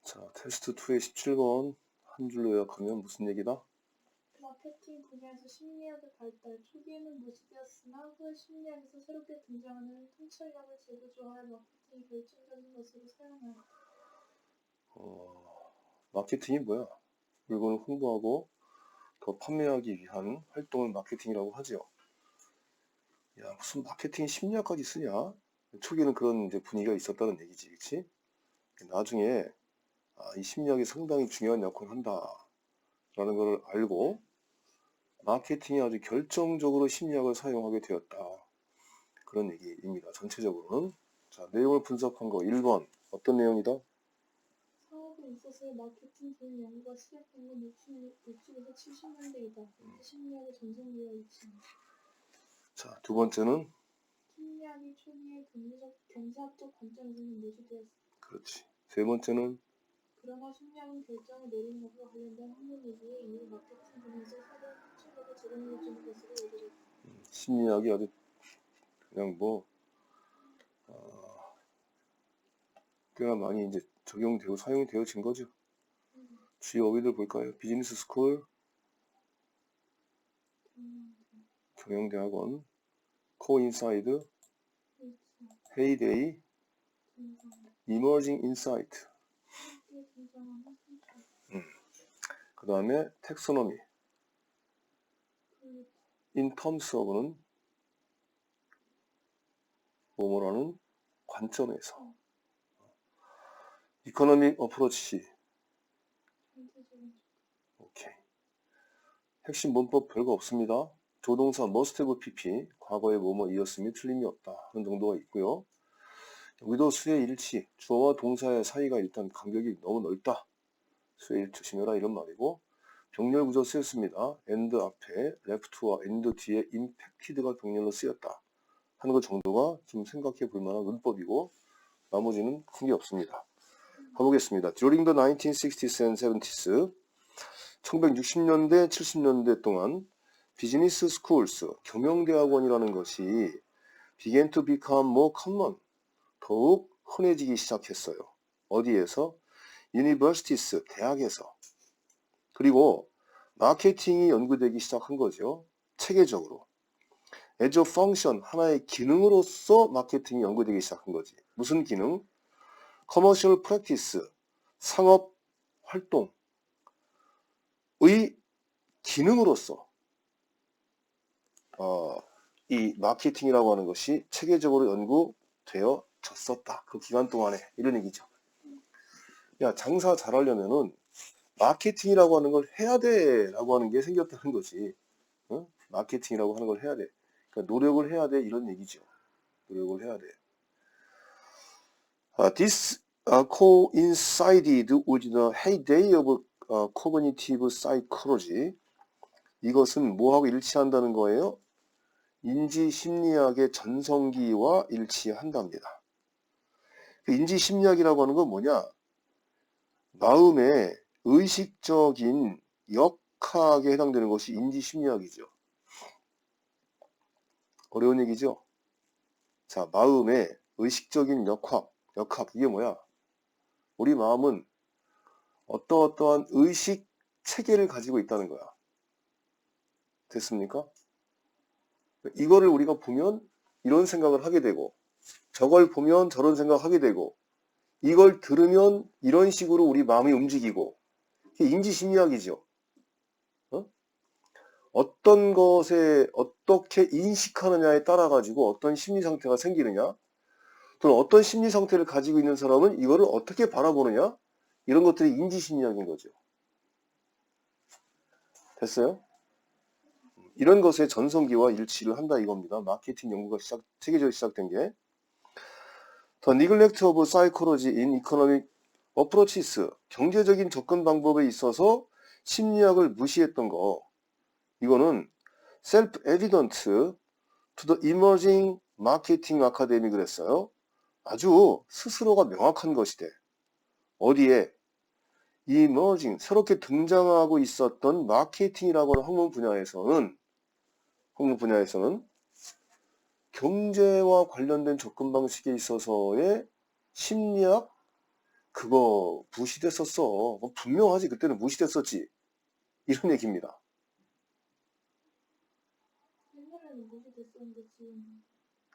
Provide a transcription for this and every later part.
자, 테스트 2의 17번 한 줄로 요약하면 무슨 얘기다? 마케팅 분야에서 심리학의 발달, 초기에는 무시되었으나 후에 심리학에서 새롭게 등장하는 통찰력을 재구조하여 마케팅이 결정적인 것으로 사용하였다. 마케팅이 뭐야? 물건을 홍보하고 더 판매하기 위한 활동을 마케팅이라고 하죠. 야, 무슨 마케팅 심리학까지 쓰냐? 초기에는 그런 이제 분위기가 있었다는 얘기지, 그치? 나중에 이 심리학이 상당히 중요한 역할을 한다라는 걸 알고 마케팅이 아주 결정적으로 심리학을 사용하게 되었다. 그런 얘기입니다. 전체적으로는. 자, 내용을 분석한 거 1번 어떤 내용이다? 사업에 있어서의 마케팅 기획 연구가 시작된 건 60에서 70년대이다. 심리학의 전성기와 일치한다. 자, 두 번째는 심리학이 초기에 경제학적 관점에서는 무시되었다. 그렇지. 세 번째는 그러나 심리학은 결정을 내리는 것과 관련된 학문이기에 이후 마케팅 분야에서 새로운 통찰력을 제공해주는 것으로 여겨졌다. 심리학이 아주 그냥 꽤나 많이 이제 적용되고 사용이 되어진 거죠. 주요 어휘들 볼까요? 비즈니스 스쿨, 경영대학원, 코인사이드, 헤이데이, 이머징 인사이트. 그 다음에 텍소노미. 인 텀스 오브는 뭐뭐라는 관점에서. 이코노믹 어프로치. 오케이. 핵심 문법 별거 없습니다. 조동사 must have pp, 과거에 뭐뭐 이었으니 틀림이 없다 하는 정도가 있고요. 여기도 수의 일치, 주어와 동사의 사이가 일단 간격이 너무 넓다. 수의 일치 조심해라 이런 말이고, 병렬 구조 쓰였습니다. and 앞에 left와 and 뒤에 impacted가 병렬로 쓰였다 하는 것 정도가 좀 생각해 볼 만한 문법이고, 나머지는 큰 게 없습니다. 가보겠습니다. During the 1960s and 70s, 1960년대, 70년대 동안 비즈니스 스쿨스, 경영대학원이라는 것이 began to become more common, 더욱 흔해지기 시작했어요. 어디에서? universities, 대학에서. 그리고 마케팅이 연구되기 시작한 거죠. 체계적으로. as a function, 하나의 기능으로서 마케팅이 연구되기 시작한 거지. 무슨 기능? commercial practice, 상업 활동의 기능으로서 이 마케팅이라고 하는 것이 체계적으로 연구되어졌었다. 그 기간 동안에 이런 얘기죠. 야, 장사 잘하려면은 마케팅이라고 하는 걸 해야 돼 라고 하는 게 생겼다는 거지. 응? 마케팅이라고 하는 걸 해야 돼. 그러니까 노력을 해야 돼 이런 얘기죠. 노력을 해야 돼. This coincided with the heyday of cognitive psychology. 이것은 뭐하고 일치한다는 거예요? 인지심리학의 전성기와 일치한답니다. 그 인지심리학이라고 하는 건 뭐냐? 마음의 의식적인 역학에 해당되는 것이 인지심리학이죠. 어려운 얘기죠? 자, 마음의 의식적인 역학 이게 뭐야? 우리 마음은 어떠한 의식 체계를 가지고 있다는 거야. 됐습니까? 이거를 우리가 보면 이런 생각을 하게 되고, 저걸 보면 저런 생각을 하게 되고, 이걸 들으면 이런 식으로 우리 마음이 움직이고, 이게 인지심리학이죠. 어떤 것에 어떻게 인식하느냐에 따라 가지고 어떤 심리 상태가 생기느냐, 또는 어떤 심리 상태를 가지고 있는 사람은 이거를 어떻게 바라보느냐, 이런 것들이 인지심리학인 거죠. 됐어요? 이런 것의 전성기와 일치를 한다 이겁니다. 마케팅 연구가 체계적으로 시작된 게. The neglect of psychology in economic approaches, 경제적인 접근 방법에 있어서 심리학을 무시했던 거, 이거는 self-evident to the emerging marketing academic을 했어요. 아주 스스로가 명확한 것이대. 어디에? emerging, 새롭게 등장하고 있었던 마케팅이라고 하는 학문 분야에서는 경제와 관련된 접근 방식에 있어서의 심리학 그거 무시됐었어. 분명하지. 그때는 무시됐었지. 이런 얘기입니다. 옛날에는 무시됐었는데 지금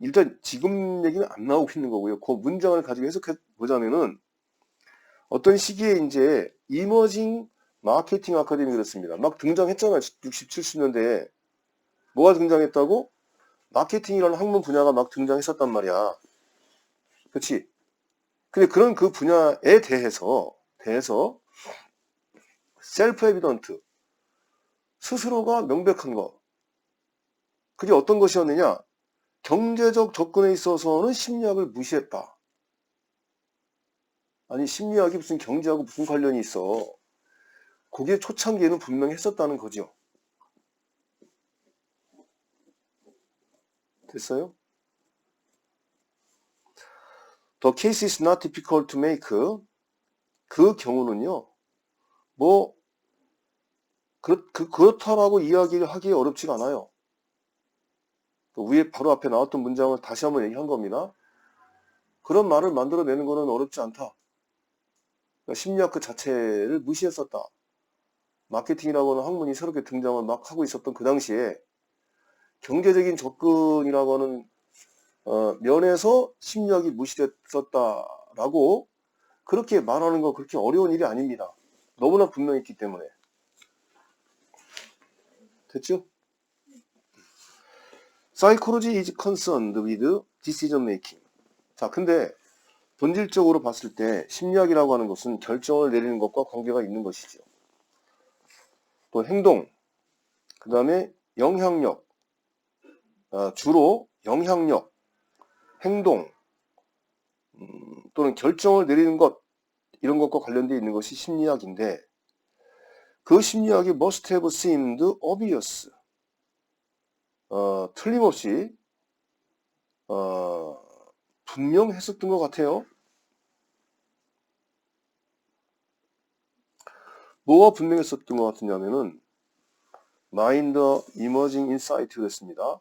일단 지금 얘기는 안 나오고 있는 거고요. 그 문장을 가지고 해석해 보자면은 어떤 시기에 이제 이머징 마케팅 아카데미 그랬습니다. 막 등장했잖아요. 60, 70년대에. 뭐가 등장했다고? 마케팅이라는 학문 분야가 막 등장했었단 말이야. 그렇지? 근데 그런 그 분야에 대해서 셀프 에비던트, 스스로가 명백한 거. 그게 어떤 것이었느냐? 경제적 접근에 있어서는 심리학을 무시했다. 아니 심리학이 무슨 경제하고 무슨 관련이 있어. 그게 초창기에는 분명히 했었다는 거죠. 됐어요? The case is not difficult to make. 그 경우는요. 뭐 그렇다라고 이야기를 하기 어렵지가 않아요. 위에 바로 앞에 나왔던 문장을 다시 한번 얘기한 겁니다. 그런 말을 만들어내는 것은 어렵지 않다. 그러니까 심리학 그 자체를 무시했었다. 마케팅이라고 하는 학문이 새롭게 등장을 막 하고 있었던 그 당시에 경제적인 접근이라고 하는 면에서 심리학이 무시됐었다라고 그렇게 말하는 거 그렇게 어려운 일이 아닙니다. 너무나 분명했기 때문에. 됐죠? Psychology is concerned with decision making. 자, 근데 본질적으로 봤을 때 심리학이라고 하는 것은 결정을 내리는 것과 관계가 있는 것이죠. 또 행동, 그 다음에 영향력, 주로 영향력, 행동, 또는 결정을 내리는 것, 이런 것과 관련되어 있는 것이 심리학인데 그 심리학이 must have seemed obvious. 틀림없이 분명했었던 것 같아요. 뭐가 분명했었던 것 같으냐면은 Mind Emerging Insight 그랬습니다.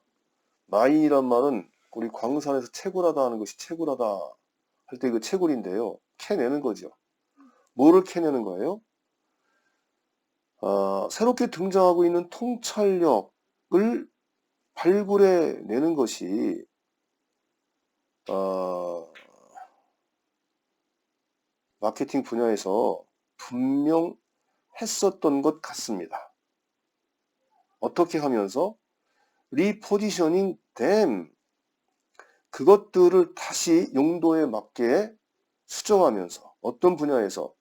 마인이란 말은 우리 광산에서 채굴하다 하는 것이 채굴하다 할 때 그 채굴인데요. 캐내는 거죠. 뭐를 캐내는 거예요? 새롭게 등장하고 있는 통찰력을 발굴해내는 것이 마케팅 분야에서 분명했었던 것 같습니다. 어떻게 하면서? 리포지셔닝 them, 그것들을 다시 용도에 맞게 수정하면서 어떤 분야에서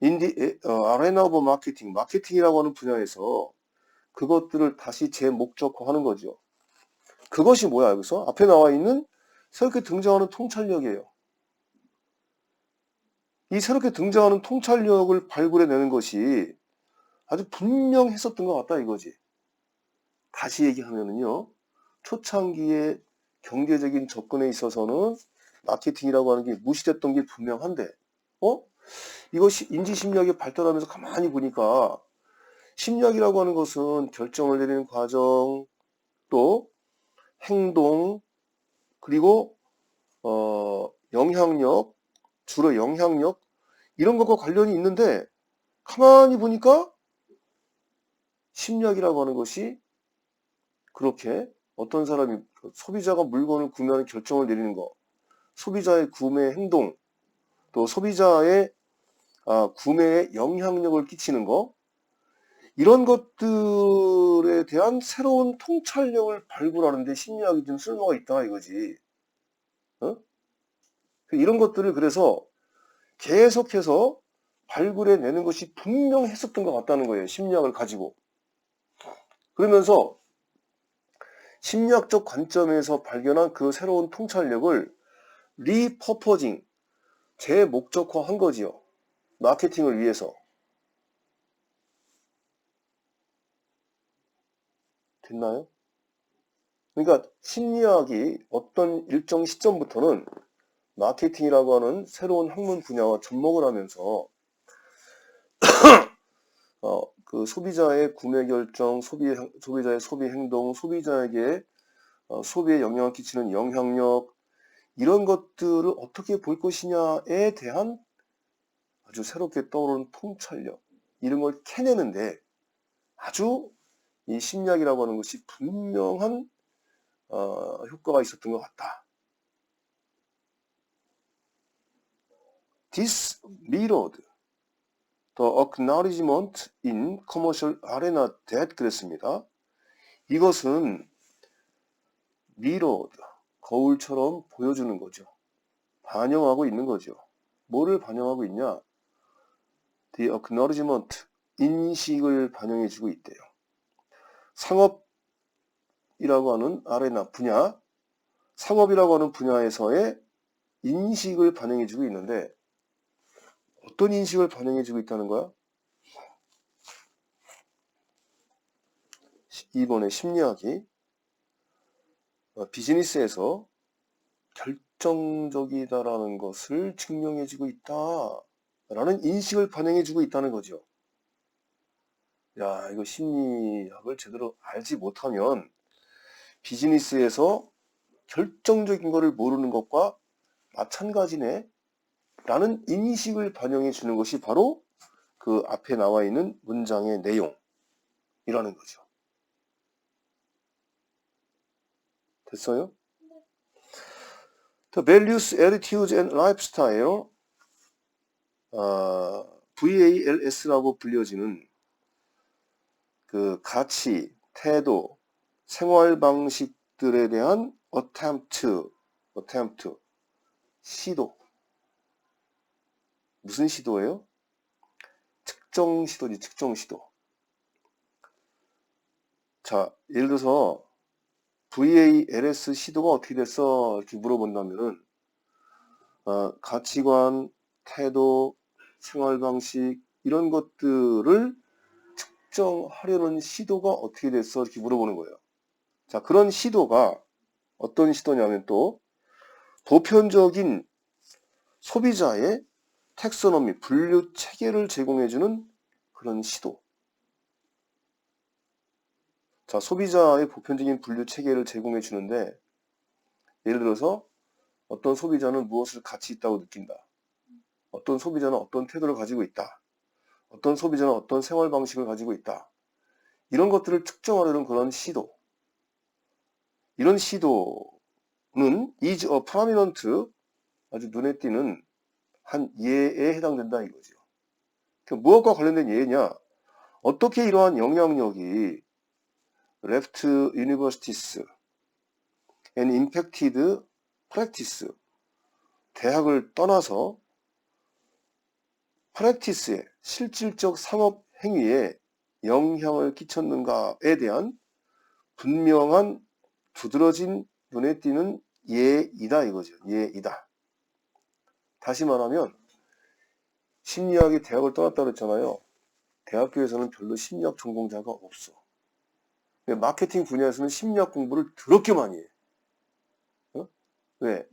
in the arena of marketing, 마케팅이라고 하는 분야에서 그것들을 다시 재목적화하는 거죠. 그것이 뭐야 여기서? 앞에 나와 있는 새롭게 등장하는 통찰력이에요. 이 새롭게 등장하는 통찰력을 발굴해내는 것이 아주 분명했었던 것 같다 이거지. 다시 얘기하면은요. 초창기에 경제적인 접근에 있어서는 마케팅이라고 하는 게 무시됐던 게 분명한데 이것이 인지심리학이 발달하면서 가만히 보니까 심리학이라고 하는 것은 결정을 내리는 과정, 또 행동, 그리고 영향력, 주로 영향력 이런 것과 관련이 있는데 가만히 보니까 심리학이라고 하는 것이 그렇게 어떤 사람이 소비자가 물건을 구매하는 결정을 내리는 거, 소비자의 구매 행동, 또 소비자의 구매에 영향력을 끼치는 거, 이런 것들에 대한 새로운 통찰력을 발굴하는 데 심리학이 좀 쓸모가 있다 이거지. 이런 것들을 그래서 계속해서 발굴해내는 것이 분명했었던 것 같다는 거예요. 심리학을 가지고. 그러면서 심리학적 관점에서 발견한 그 새로운 통찰력을 리퍼포징, 재목적화한 거지요. 마케팅을 위해서. 됐나요? 그러니까 심리학이 어떤 일정 시점부터는 마케팅이라고 하는 새로운 학문 분야와 접목을 하면서 그 소비자의 구매 결정, 소비자의 소비 행동, 소비자에게 소비에 영향을 끼치는 영향력, 이런 것들을 어떻게 볼 것이냐에 대한 아주 새롭게 떠오르는 통찰력, 이런 걸 캐내는데 아주 이 심리학이라고 하는 것이 분명한 효과가 있었던 것 같다. This mirrored the acknowledgement in commercial arena that 그랬습니다. 이것은 mirrored, 거울처럼 보여주는 거죠. 반영하고 있는 거죠. 뭐를 반영하고 있냐? The acknowledgement, 인식을 반영해주고 있대요. 상업이라고 하는 아레나 분야, 상업이라고 하는 분야에서의 인식을 반영해주고 있는데 어떤 인식을 반영해주고 있다는 거야? 이번에 심리학이 비즈니스에서 결정적이다라는 것을 증명해주고 있다라는 인식을 반영해주고 있다는 거죠. 야, 이거 심리학을 제대로 알지 못하면 비즈니스에서 결정적인 것을 모르는 것과 마찬가지네 라는 인식을 반영해 주는 것이 바로 그 앞에 나와 있는 문장의 내용이라는 거죠. 됐어요? The values, attitudes and lifestyle, VALS라고 불려지는 그 가치, 태도, 생활 방식들에 대한 attempt, 시도. 무슨 시도예요? 측정 시도지, 측정 시도. 자, 예를 들어서 VALS 시도가 어떻게 됐어? 이렇게 물어본다면은 가치관, 태도, 생활 방식 이런 것들을 측정하려는 시도가 어떻게 됐어? 이렇게 물어보는 거예요. 자, 그런 시도가 어떤 시도냐면 또 보편적인 소비자의 텍소노미, 분류 체계를 제공해주는 그런 시도. 자, 소비자의 보편적인 분류 체계를 제공해 주는데 예를 들어서 어떤 소비자는 무엇을 가치 있다고 느낀다. 어떤 소비자는 어떤 태도를 가지고 있다. 어떤 소비자는 어떤 생활 방식을 가지고 있다. 이런 것들을 측정하려는 그런 시도. 이런 시도는 is a prominent, 아주 눈에 띄는 한 예에 해당된다 이거죠. 무엇과 관련된 예냐? 어떻게 이러한 영향력이 left universities and impacted practice, 대학을 떠나서 practice에, 실질적 상업 행위에 영향을 끼쳤는가에 대한 분명한 두드러진 눈에 띄는 예이다 이거죠. 예이다. 다시 말하면 심리학이 대학을 떠났다 그랬잖아요. 대학교에서는 별로 심리학 전공자가 없어. 마케팅 분야에서는 심리학 공부를 더럽게 많이 해. 왜?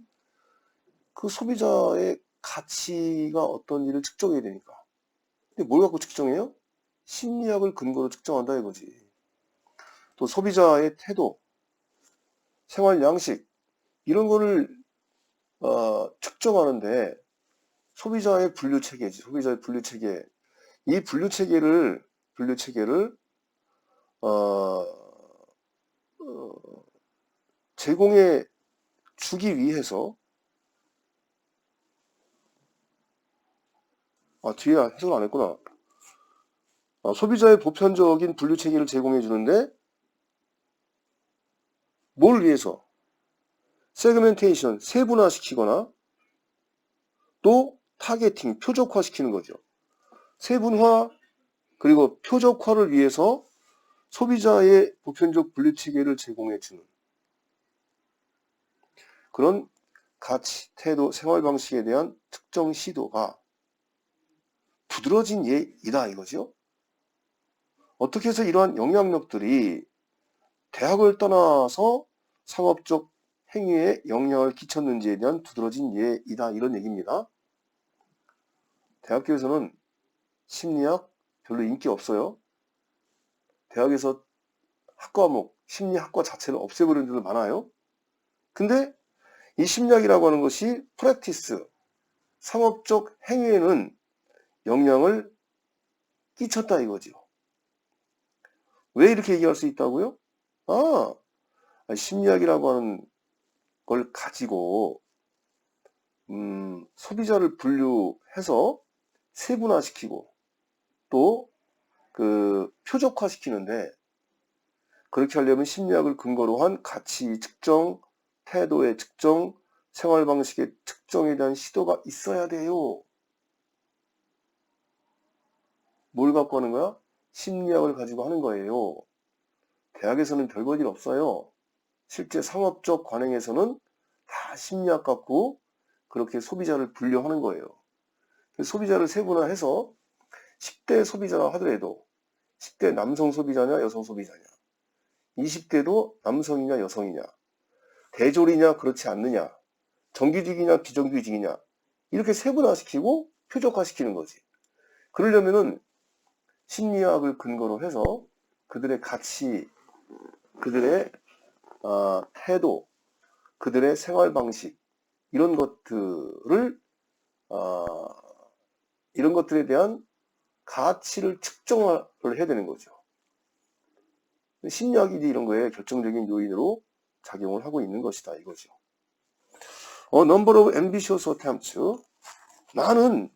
그 소비자의 가치가 어떤 일을 측정해야 되니까. 근데 뭘 갖고 측정해요? 심리학을 근거로 측정한다 이거지. 또 소비자의 태도, 생활 양식 이런 거를 측정하는데 소비자의 분류 체계지. 소비자의 분류 체계. 이 분류 체계를 제공해 주기 위해서 뒤에 해석을 안 했구나. 소비자의 보편적인 분류 체계를 제공해 주는데 뭘 위해서? 세그멘테이션, 세분화시키거나 또 타겟팅, 표적화시키는 거죠. 세분화 그리고 표적화를 위해서 소비자의 보편적 분류 체계를 제공해 주는 그런 가치, 태도, 생활 방식에 대한 특정 시도가 두드러진 예이다 이거죠. 어떻게 해서 이러한 영향력들이 대학을 떠나서 상업적 행위에 영향을 끼쳤는지에 대한 두드러진 예이다 이런 얘기입니다. 대학교에서는 심리학 별로 인기 없어요. 대학에서 학과목, 심리학과 자체를 없애버리는 데도 많아요. 근데 이 심리학이라고 하는 것이 프랙티스, 상업적 행위에는 영향을 끼쳤다 이거죠. 왜 이렇게 얘기할 수 있다고요? 심리학이라고 하는 걸 가지고 소비자를 분류해서 세분화시키고 또 그 표적화시키는데, 그렇게 하려면 심리학을 근거로 한 가치 측정, 태도의 측정, 생활 방식의 측정에 대한 시도가 있어야 돼요. 뭘 갖고 하는 거야? 심리학을 가지고 하는 거예요. 대학에서는 별볼일 없어요. 실제 상업적 관행에서는 다 심리학 갖고 그렇게 소비자를 분류하는 거예요. 소비자를 세분화해서 10대 소비자라 하더라도 10대 남성 소비자냐 여성 소비자냐, 20대도 남성이냐 여성이냐, 대졸이냐 그렇지 않느냐, 정규직이냐 비정규직이냐, 이렇게 세분화시키고 표적화시키는 거지. 그러려면은 심리학을 근거로 해서 그들의 가치, 그들의 태도, 그들의 생활 방식, 이런 것들을 이런 것들에 대한 가치를 측정을 해야 되는 거죠. 심리학이 이런 거에 결정적인 요인으로 작용을 하고 있는 것이다 이거죠. Number of ambitious attempts. 많은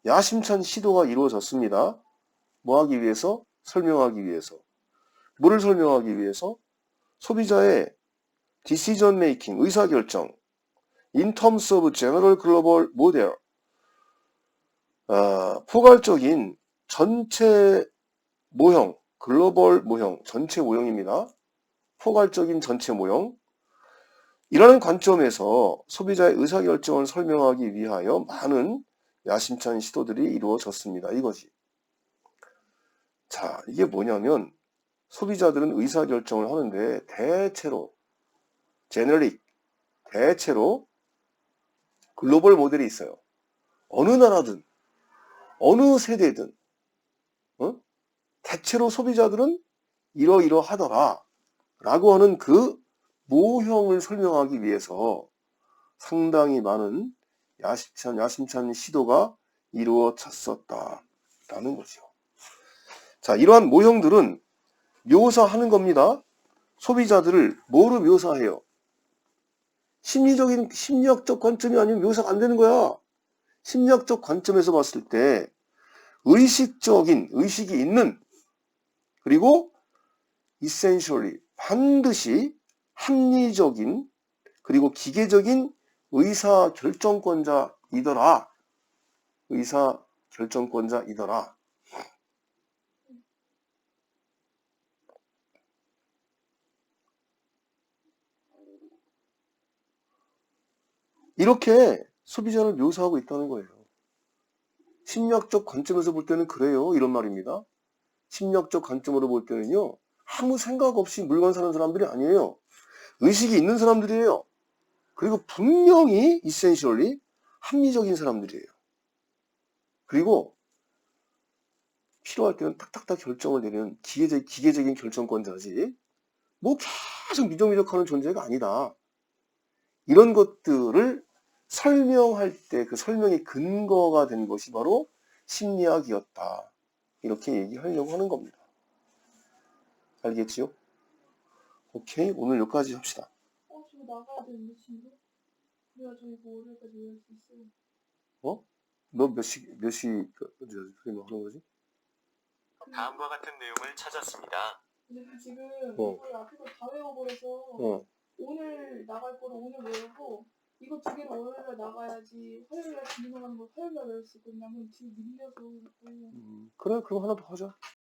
야심찬 시도가 이루어졌습니다. 뭐 하기 위해서? 설명하기 위해서. 뭐를 설명하기 위해서? 소비자의 decision making, 의사결정, in terms of general global model, 포괄적인 전체 모형, 글로벌 모형, 전체 모형입니다. 포괄적인 전체 모형. 이라는 관점에서 소비자의 의사결정을 설명하기 위하여 많은 야심찬 시도들이 이루어졌습니다. 이거지. 자, 이게 뭐냐면 소비자들은 의사결정을 하는데 대체로 대체로 글로벌 모델이 있어요. 어느 나라든 어느 세대든 대체로 소비자들은 이러이러하더라 라고 하는 그 모형을 설명하기 위해서 상당히 많은 야심찬 시도가 이루어졌었다라는 거죠. 자, 이러한 모형들은 묘사하는 겁니다. 소비자들을 뭐로 묘사해요? 심리학적 관점이 아니면 묘사가 안 되는 거야. 심리학적 관점에서 봤을 때 의식이 있는, 그리고 essentially, 반드시 합리적인, 그리고 기계적인 의사결정권자이더라. 이렇게 소비자를 묘사하고 있다는 거예요. 심리학적 관점에서 볼 때는 그래요. 이런 말입니다. 심리학적 관점으로 볼 때는요, 아무 생각 없이 물건 사는 사람들이 아니에요. 의식이 있는 사람들이에요. 그리고 분명히 essentially 합리적인 사람들이에요. 그리고 필요할 때는 탁탁탁 결정을 내리는 기계적인 결정권자지, 뭐 계속 미적미적하는 존재가 아니다. 이런 것들을 설명할 때 그 설명의 근거가 된 것이 바로 심리학이었다. 이렇게 얘기하려고 하는 겁니다. 알겠지요? 오케이, 오늘 여기까지 합시다. 지금 나가야 되는데, 친구? 그래가지고 이거 월요일까지 일할 수 있어. 너 몇 시까지 하는 거지? 다음과 같은 내용을 찾았습니다. 근데 지금 이걸 앞에서 다 외워버려서 오늘 나갈 거를 오늘 외우고 이거 두 개를 월요일에 나가야지 화요일날 진행하는 거 화요일날 외울 수 있거든요. 그럼 지금 밀려서. 그래, 그럼 하나 더 하자.